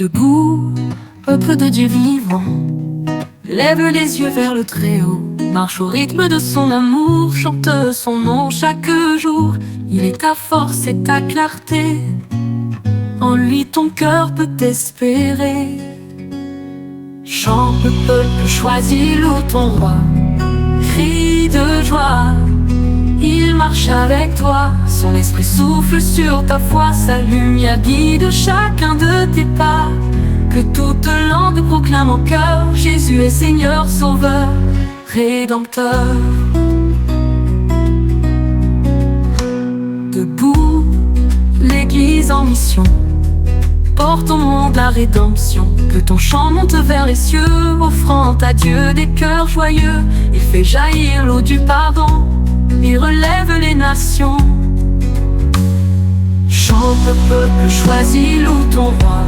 Debout, peuple de Dieu vivant, lève les yeux vers le Très-Haut. Marche au rythme de son amour, chante son nom chaque jour. Il est ta force et ta clarté, en lui ton cœur peut espérer. Chante le peuple choisi, loue ton roi, crie de joie. Il marche avec toi, son esprit souffle sur ta foi. Sa lumière guide chacun de tes pas. Que toute langue proclame en cœur: Jésus est Seigneur, Sauveur, Rédempteur. Debout, l'Église en mission, porte au monde la rédemption. Que ton chant monte vers les cieux, offrant à Dieu des cœurs joyeux. Il fait jaillir l'eau du pardon, il relève les nations. Chante le peuple choisi, loue ton roi,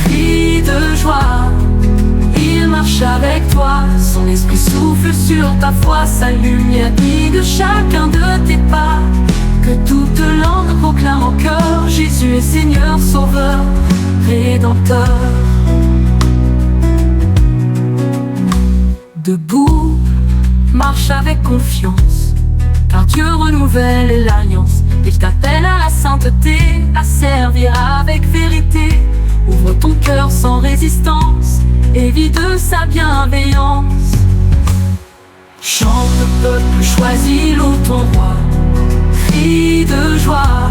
crie de joie. Il marche avec toi, son esprit souffle sur ta foi. Sa lumière guide chacun de tes pas. Que toute langue proclame en cœur: Jésus est Seigneur, Sauveur, Rédempteur. Debout, marche avec confiance, car Dieu renouvelle l'alliance. Il t'appelle à la sainteté, à servir avec vérité. Ouvre ton cœur sans résistance et vis de sa bienveillance. Chante le peuple choisi, loue ton roi, crie de joie.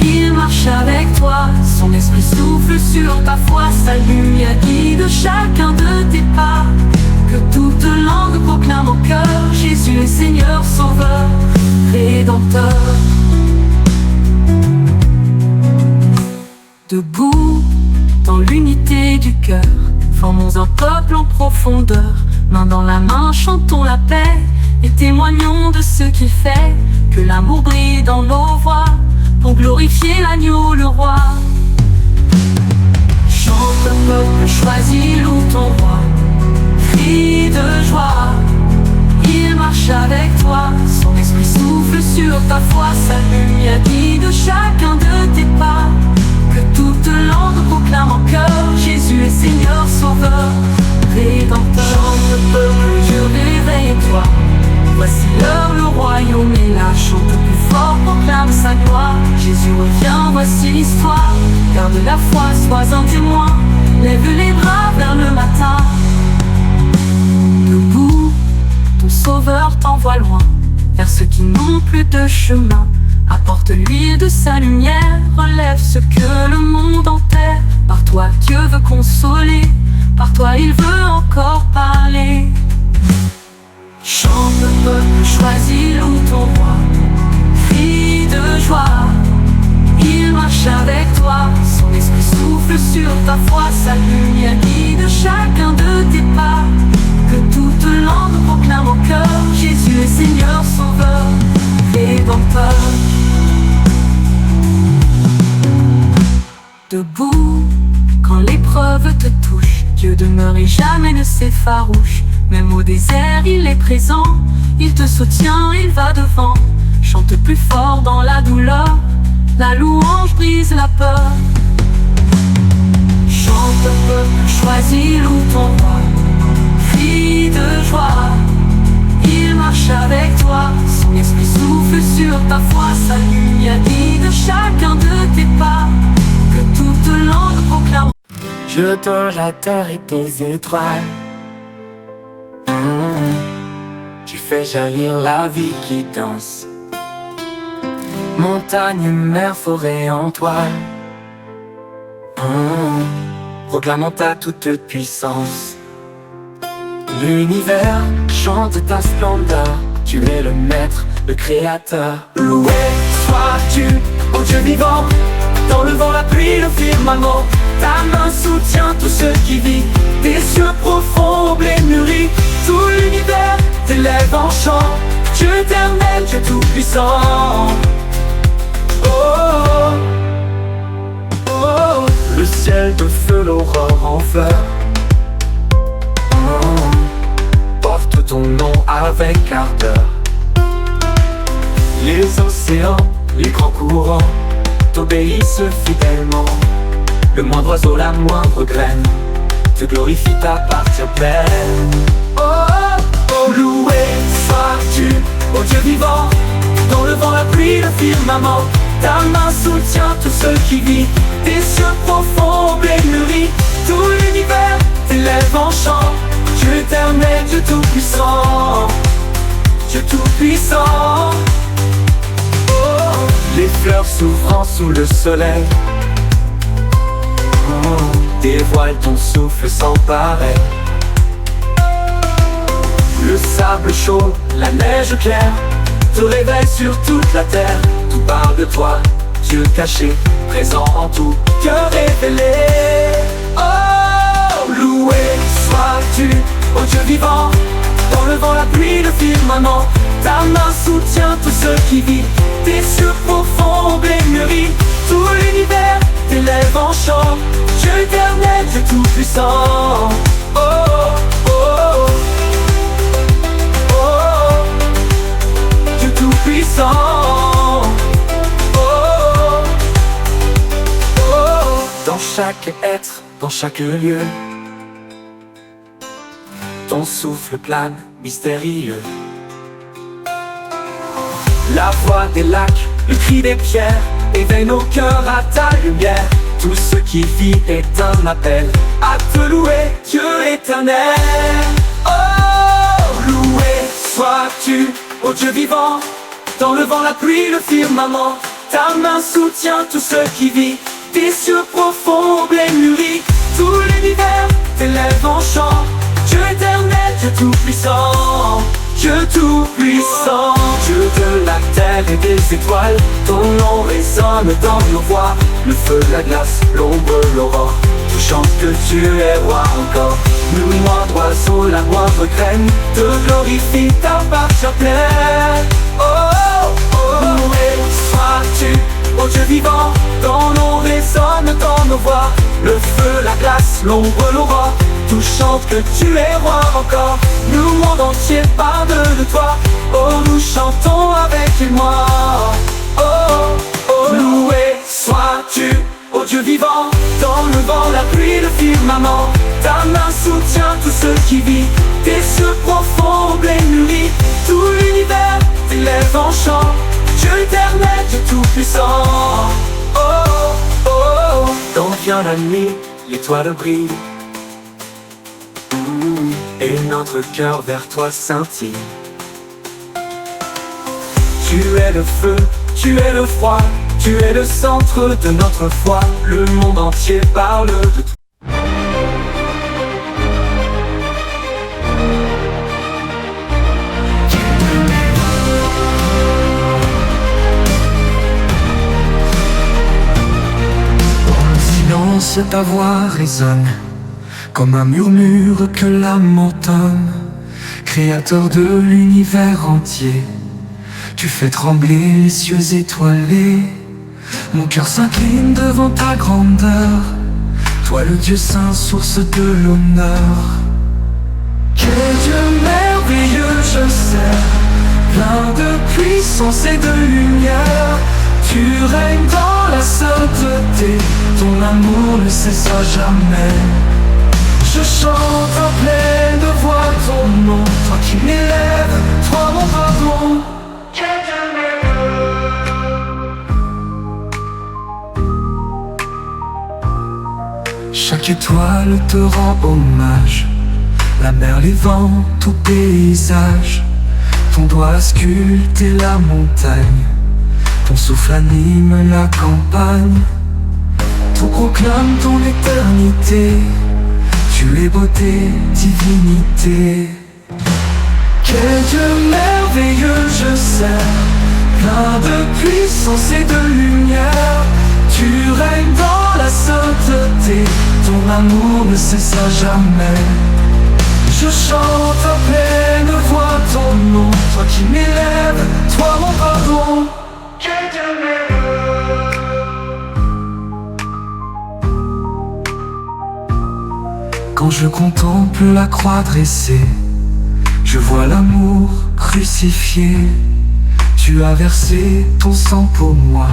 Il marche avec toi, son esprit souffle sur ta foi. Sa lumière guide chacun de tes pas. Que toute langue proclame en cœur: Jésus est Seigneur, Sauveur, Rédempteur. Debout, dans l'unité du cœur, formons un peuple en profondeur. Main dans la main, chantons la paix et témoignons de ce qu'il fait. Que l'amour brille dans nos voix pour glorifier l'agneau, le roi. Chante le peuple choisi, loue ton roi, crie de joie. Il marche avec toi, son esprit souffle sur ta foi. Sa lumière guide chacun de tes pas. Que toute langue proclame en cœur: Jésus est Seigneur, Sauveur, Rédempteur. Chante le peuple, Dieu réveille-toi. Voici l'heure, le royaume est là. Chante plus fort, proclame sa gloire. Jésus revient, voici l'histoire. Garde la foi, sois un témoin. Lève les bras vers le matin. Debout, ton Sauveur t'envoie loin, vers ceux qui n'ont plus de chemin. Apporte-lui de sa lumière, relève ce que le monde enterre. Par toi Dieu veut consoler, par toi il veut encore parler. Chante le peuple choisi, loue ton roi, crie de joie. Il marche avec toi, son esprit souffle sur ta foi. Sa lumière guide chacun de tes pas. Que toute langue proclame en cœur: Jésus est Seigneur, Sauveur, Rédempteur. Debout, quand l'épreuve te touche, Dieu demeure et jamais ne s'effarouche. Même au désert il est présent, il te soutient, il va devant. Chante plus fort dans la douleur, la louange brise la peur. Chante le peuple choisi, loue ton roi, crie de joie. Il marche avec toi, son esprit souffle sur ta foi. Sa lumière guide chacun de tes pas. Que toute langue proclame. Je donne la terre et tes étoiles. Tu fais jaillir la vie qui danse. Montagne, mer, forêt en toile. Proclamant ta toute puissance. L'univers chante ta splendeur. Tu es le maître, le créateur. Loué sois-tu, ô Dieu vivant. Dans le vent, la pluie, le firmament, ta main soutient tout ce qui vit. Des cieux profonds au blé mûri, tout l'univers t'élève en chant. Dieu éternel, Dieu tout-puissant. Oh, oh, oh, oh. Le ciel de feu, l'aurore en fleurs. Porte ton nom avec ardeur. Les océans, les grands courants t'obéissent fidèlement. Le moindre oiseau, la moindre graine te glorifie, t'appartient pleine. Oh, oh, oh, loué sois-tu, ô Dieu vivant. Dans le vent, la pluie, le firmament, ta main soutient tout ce qui vit. Tes cieux profonds mûris, tout l'univers t'élève en chant. Dieu éternel, Dieu tout-puissant, Dieu tout-puissant. Oh, les fleurs s'ouvrant sous le soleil, oh, dévoile ton souffle sans pareil. Le sable chaud, la neige claire te réveille sur toute la terre. Tout parle de toi, Dieu caché, présent en tout, cœur révélé. Oh, loué sois-tu, ô Dieu vivant. Dans le vent, la pluie, le firmament, ta main soutient tout ce qui vit. Tes cieux profonds mûris, tout l'univers t'élève en chant. Dieu éternel, Dieu tout-puissant. Oh, oh, oh, oh, Dieu tout-puissant. Oh, oh, oh. Dans chaque être, dans chaque lieu, ton souffle plane, mystérieux. La voix des lacs, le cri des pierres éveille nos cœurs à ta lumière. Tout ce qui vit est un appel à te louer, Dieu éternel. Oh, loué sois-tu, ô Dieu vivant. Dans le vent, la pluie, le firmament, ta main soutient tout ce qui vit. Tes cieux profonds mûris, tout l'univers t'élève en chant. Dieu éternel, Dieu tout-puissant, Dieu tout-puissant. Dieu de la terre et des étoiles, ton nom résonne dans nos voix. Le feu, la glace, l'ombre, l'aurore, tout chante que tu es roi encore. Le moindre oiseau, la moindre graine te glorifie, t'appartient pleine. Oh, oh, oh, loué sois-tu, ô Dieu vivant. Ton nom résonne dans nos voix. Le feu, la glace, l'ombre, l'aurore, tout chante que tu es roi encore. Le monde entier parle de toi. Oh, nous chantons avec moi. Oh, oh, loué sois-tu, ô Dieu vivant. Dans le vent, la pluie, le firmament, ta main soutient tout ce qui vit. Tes cieux profonds mûris, tout l'univers t'élève en chant. Dieu éternel, Dieu tout-puissant. Oh, oh, oh. Quand vient la nuit, l'étoile brille, et notre cœur vers toi scintille. Tu es le feu, tu es le froid, tu es le centre de notre foi. Le monde entier parle de toi. Dans le silence, ta voix résonne comme un murmure que l'âme entonne. Créateur de l'univers entier, tu fais trembler les cieux étoilés. Mon cœur s'incline devant ta grandeur, toi le Dieu saint, source de l'honneur. Quel Dieu merveilleux je sers, plein de puissance et de lumière. Tu règnes dans la sainteté, ton amour ne cessera jamais. Je chante en pleine voix ton nom, toi qui m'élèves, toi mon pardon. Chaque étoile te rend hommage, la mer, les vents, tout paysage. Ton doigt a sculpté la montagne, ton souffle anime la campagne. Tout proclame ton éternité, tu es beauté, divinité. Quel Dieu merveilleux je sers, plein de puissance et de lumière. Tu règnes dans la sainteté, ton amour ne cessera jamais. Je chante à pleine voix ton nom, toi qui m'élèves, toi mon pardon. Quel Dieu merveilleux. Quand je contemple la croix dressée, je vois l'amour crucifié. Tu as versé ton sang pour moi,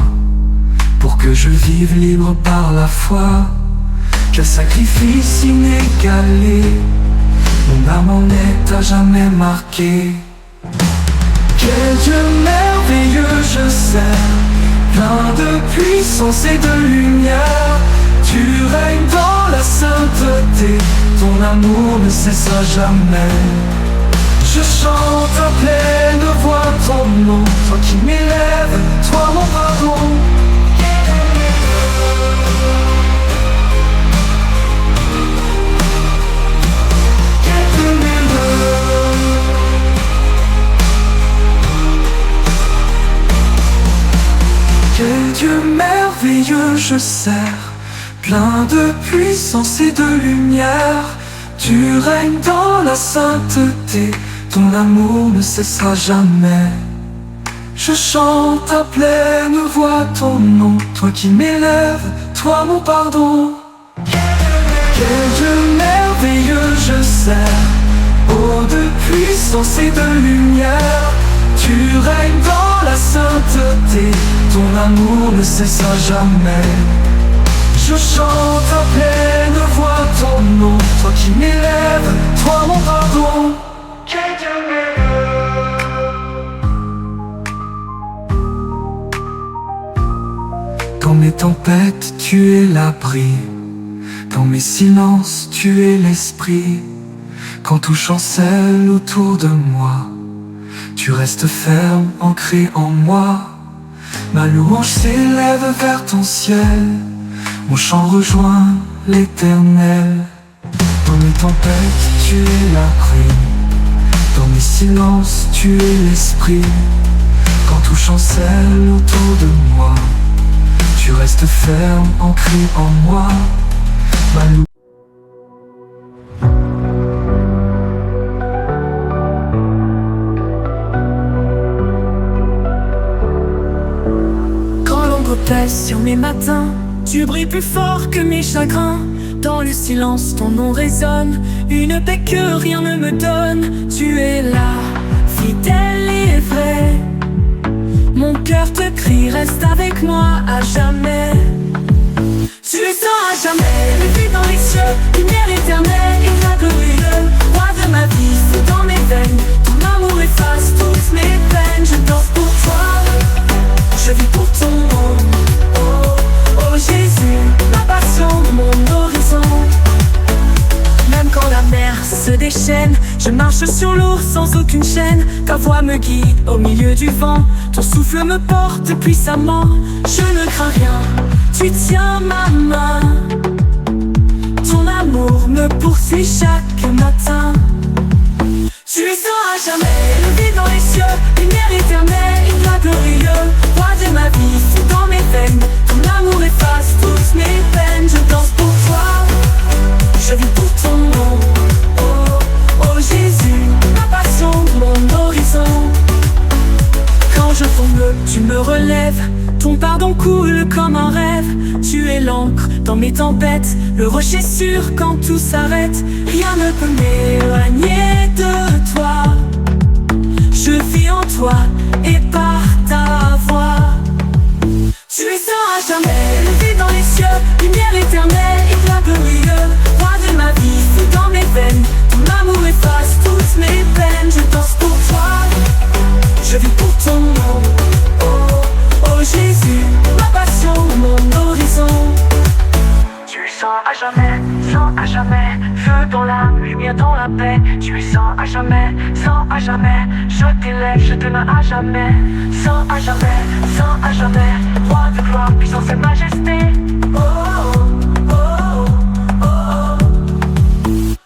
pour que je vive libre par la foi. Quel sacrifice inégalé, mon âme en est à jamais marquée. Quel Dieu merveilleux je sers, plein de puissance et de lumière. Tu règnes dans la sainteté, ton amour ne cessera jamais. Je chante à pleine voix ton nom, toi qui m'élèves, toi mon pardon. Quel Dieu merveilleux je sers, plein de puissance et de lumière. Tu règnes dans la sainteté, ton amour ne cessera jamais. Je chante à pleine voix ton nom, toi qui m'élèves, toi mon pardon. Quel Dieu merveilleux je sers, ô de puissance et de lumière. Tu règnes dans la sainteté, ton amour ne cessera jamais. Je chante à pleine voix ton nom, toi qui m'élèves, toi mon pardon. Quel Dieu merveilleux. Dans mes tempêtes, tu es l'abri. Dans mes silences, tu es l'esprit. Quand tout chancelle autour de moi, tu restes ferme, ancré en moi. Ma louange s'élève vers ton ciel, mon chant rejoint l'éternel. Dans mes tempêtes, tu es l'abri. Dans mes silences, tu es l'esprit. Quand tout chancelle autour de moi, tu restes ferme, ancré en moi. Ma louange. Pèse sur mes matins, tu brilles plus fort que mes chagrins. Dans le silence, ton nom résonne, une paix que rien ne me donne. Tu es là, fidèle et vrai. Mon cœur te crie, reste avec moi à jamais. Tu es sans à jamais, le vide dans les cieux, lumière éternelle, éclat glorieux. Roi de ma vie, c'est dans mes veines, ton amour efface toutes mes peines. Je danse pour toi, je vis pour ton nom. Oh Jésus, ma passion, mon horizon. Même quand la mer se déchaîne, je marche sur l'eau sans aucune chaîne. Ta voix me guide au milieu du vent, ton souffle me porte puissamment. Je ne crains rien, tu tiens ma main. Ton amour me poursuit chaque matin. Tu es sans à jamais, le vide dans les cieux, lumière éternelle, éclat glorieux. Roi de ma vie, c'est dans mes veines, ton amour efface toutes mes peines. Je danse pour toi, je vis pour ton nom. Oh Jésus, ma passion, mon horizon. Quand je tombe, tu me relèves, ton pardon coule comme un rêve. Tu es l'encre dans mes tempêtes, le rocher sûr quand tout s'arrête. Rien ne peut m'éloigner de toi. Je vis en toi et par ta voix. Tu es sans à jamais, le vide dans les cieux, lumière éternelle, éclat glorieux. Roi de ma vie, c'est dans mes veines, ton amour efface toutes mes peines. Je danse pour toi, je vis pour ton nom. Oh Jésus, ma passion, mon horizon. Tu es sans à jamais, feu dans l'âme, lumière dans la paix. Tu es sans à jamais, je t'élève, je te mets à jamais. Sans à jamais, roi de gloire, puissance et majesté.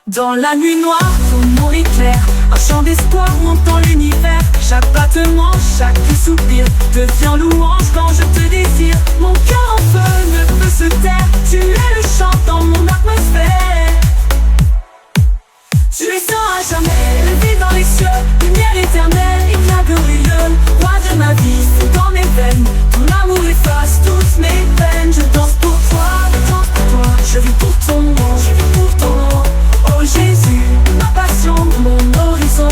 Dans la nuit noire, ton nom éclaire, un chant d'espoir monte dans l'univers. Chaque battement, chaque soupir devient louange quand je te désire. Mon cœur en feu ne peut se taire, tu es le chant dans mon atmosphère. Tu es sans à jamais, le vide dans les cieux, lumière éternelle, éclat glorieux. Roi de ma vie, c'est dans mes veines, ton amour efface toutes mes peines. Je danse pour toi, je vis pour ton nom, Oh Jésus, ma passion, mon horizon.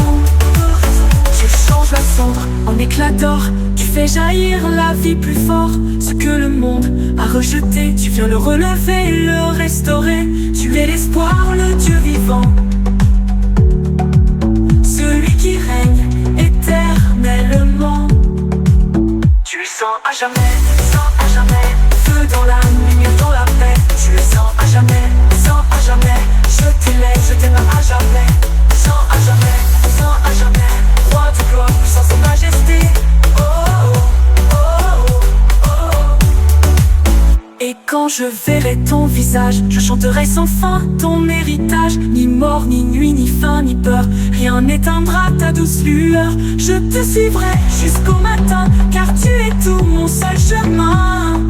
Tu changes la cendre en éclat d'or, tu fais jaillir la vie plus fort. Ce que le monde a rejeté, tu viens le relever et le restaurer. Tu es l'espoir, le Dieu vivant, celui qui règne éternellement. Tu es sans à jamais, sans à jamais. Feu dans l'âme, lumière dans la paix. Tu es sans à jamais, sans à jamais. Je t'aime à jamais. Sans à jamais, sans à jamais. Roi de gloire, puissance et majesté. Oh, oh, oh, oh, oh. Et quand je verrai ton visage, je chanterai sans fin ton héritage. Ni mort, ni nuit, ni faim, ni peur, rien n'éteindra ta douce lueur. Je te suivrai jusqu'au matin, car tu es tout mon seul chemin.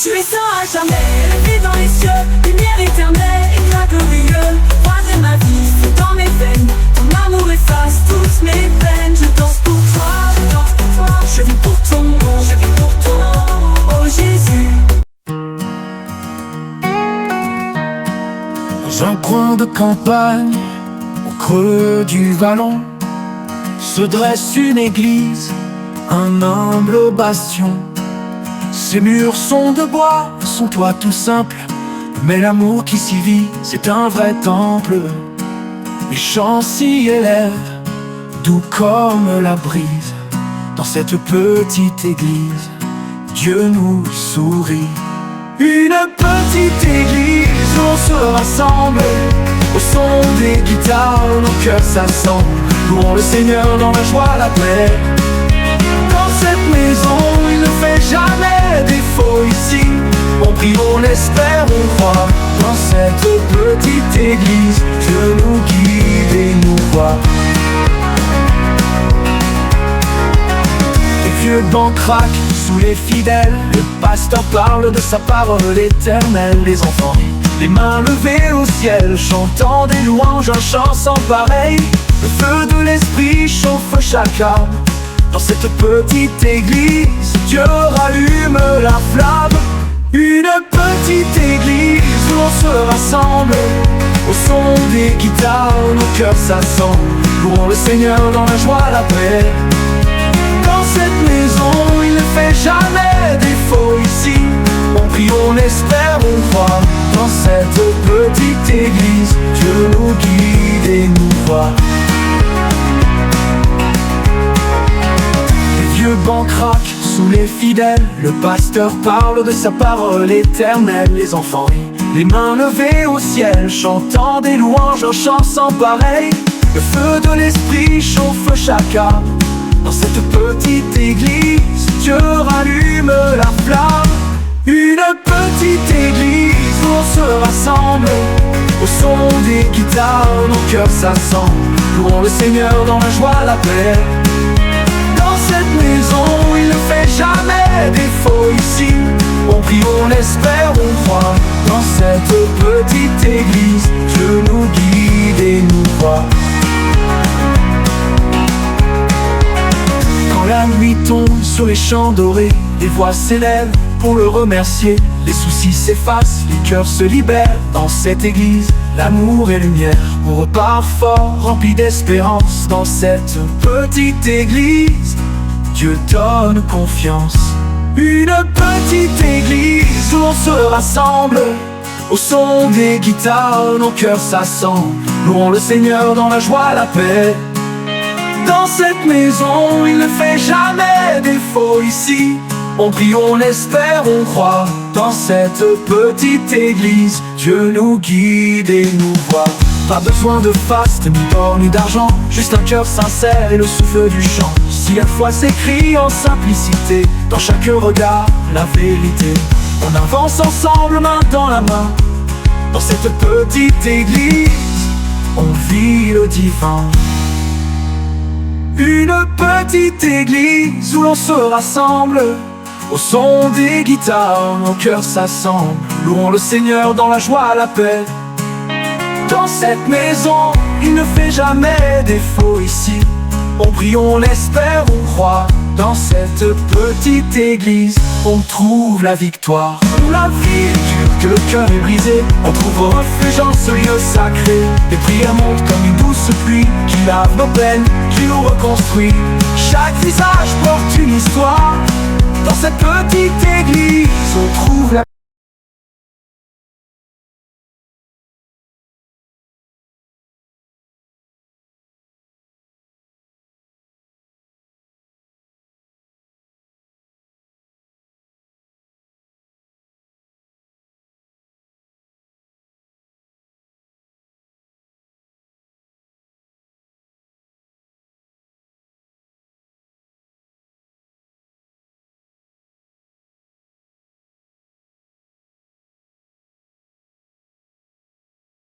Tu es sans à jamais, levé dans les cieux, lumière éternelle, éclat glorieux. Roi de ma vie, feu dans mes veines, ton amour efface toutes mes peines. Je danse pour toi, je danse pour toi, je vis pour ton nom, je vis pour ton nom, oh Jésus. Dans un coin de campagne, au creux du vallon, se dresse une église, un humble bastion. Ses murs sont de bois, son toit tout simple, mais l'amour qui s'y vit, c'est un vrai temple. Les chants s'y élèvent, doux comme la brise. Dans cette petite église, Dieu nous sourit. Une petite église où on se rassemble, au son des guitares, nos cœurs s'assemblent. Louons le Seigneur dans la joie, la paix. Dans cette maison, il ne fait jamais défaut ici. On prie, on espère, on croit. Dans cette petite église, Dieu nous guide et nous voit. Les vieux bancs craquent sous les fidèles. Le pasteur parle de sa parole éternelle. Les enfants, les mains levées au ciel, chantant des louanges, un chant sans pareil. Le feu de l'esprit chauffe chaque âme. Dans cette petite église, Dieu rallume la flamme. Une petite église où on se rassemble, au son des guitares, nos cœurs s'assemblent. Louons le Seigneur dans la joie, la paix. Dans cette maison, il ne fait jamais défaut ici. On prie, on espère, on croit. Dans cette petite église, Dieu nous guide et nous voit. Les vieux bancs craquent sous les fidèles. Le pasteur parle de sa parole éternelle. Les enfants rient, les mains levées au ciel, chantant des louanges, un chant sans pareil. Le feu de l'esprit chauffe chaque âme. Dans cette petite église, Dieu rallume la flamme. Une petite église où on se rassemble, au son des guitares, nos cœurs s'assemblent. Louons le Seigneur dans la joie, la paix. Dans cette maison, il ne fait jamais défaut ici. On prie, on espère, on croit. Dans cette petite église, Dieu nous guide et nous voit. Quand la nuit tombe sur les champs dorés, les voix s'élèvent pour le remercier. Les soucis s'effacent, les cœurs se libèrent. Dans cette église, l'amour et lumière. On repart fort, rempli d'espérance. Dans cette petite église, Dieu donne confiance. Une petite église où on se rassemble, au son des guitares, nos cœurs s'assemblent. Louons le Seigneur dans la joie, la paix. Dans cette maison, il ne fait jamais défaut ici. On prie, on espère, on croit. Dans cette petite église, Dieu nous guide et nous voit. Pas besoin de faste, ni d'or, ni d'argent, juste un cœur sincère et le souffle du chant. Si la foi s'écrit en simplicité, dans chaque regard, la vérité. On avance ensemble, main dans la main. Dans cette petite église, on vit le divin. Une petite église où l'on se rassemble, au son des guitares, nos cœurs s'assemblent. Louons le Seigneur dans la joie, la paix. Dans cette maison, il ne fait jamais défaut ici. On prie, on espère, on croit. Dans cette petite église, on trouve la victoire. Où la vie est dure, que le cœur est brisé, on trouve refuge en ce lieu sacré. Les prières montent comme une douce pluie qui lave nos peines, qui nous reconstruit. Chaque visage porte une histoire. Dans cette petite église, on trouve la